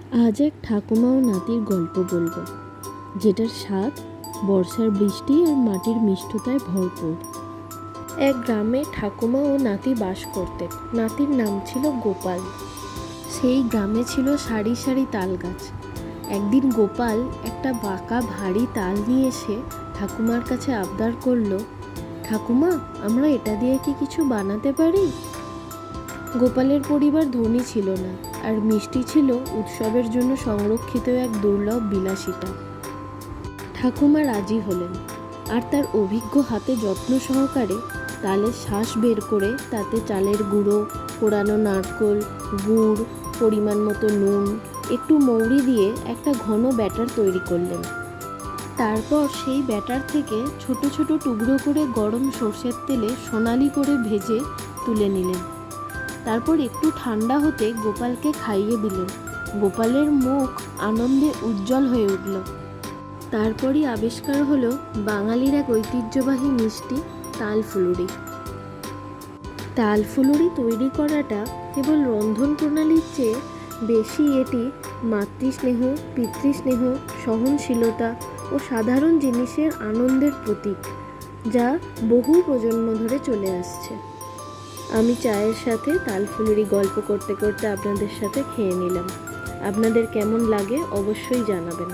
আজ এক ঠাকুমা ও নাতির গল্প বলবো, যেটার স্বাদ বর্ষার বৃষ্টি আর মাটির মিষ্টতায় ভরপুর। এক গ্রামে ঠাকুমা ও নাতি বাস করতেন। নাতির নাম ছিল গোপাল। সেই গ্রামে ছিল সারি সারি তাল গাছ। একদিন গোপাল একটা বাঁকা ভারী তাল নিয়ে এসে ঠাকুমার কাছে আবদার করলো, ঠাকুমা, আমরা এটা দিয়ে কি কিছু বানাতে পারি? গোপালের পরিবার ধনী ছিল না, আর মিষ্টি ছিল উৎসবের জন্য সংরক্ষিত এক দুর্লভ বিলাসিতা। ঠাকুমা রাজি হলেন, আর তার অভিজ্ঞ হাতে যত্ন সহকারে তালের শাঁস বের করে তাতে চালের গুঁড়ো, পোড়ানো নারকেল, গুড়, পরিমাণ মতো নুন, একটু মৌরি দিয়ে একটা ঘন ব্যাটার তৈরি করলেন। তারপর সেই ব্যাটার থেকে ছোট ছোট টুকরো করে গরম সর্ষের তেলে সোনালি করে ভেজে তুলে নিলেন। তারপর একটু ঠান্ডা হতে গোপালকে খাইয়ে দিলেন। গোপালের মুখ আনন্দে উজ্জ্বল হয়ে উঠল। তারপরই আবিষ্কার হলো বাঙালির এক ঐতিহ্যবাহী মিষ্টি, তালফুলুরি। তালফুলুরি তৈরি করাটা কেবল রন্ধন প্রণালীর চেয়ে বেশি এটি মাতৃস্নেহ, পিতৃস্নেহ, সহনশীলতা ও সাধারণ জিনিসের আনন্দের প্রতীক, যা বহু প্রজন্ম ধরে চলে আসছে। আমি চায়ের সাথে তালফুলুরি গল্প করতে করতে আপনাদের সাথে খেয়ে নিলাম। আপনাদের কেমন লাগে অবশ্যই জানাবেন।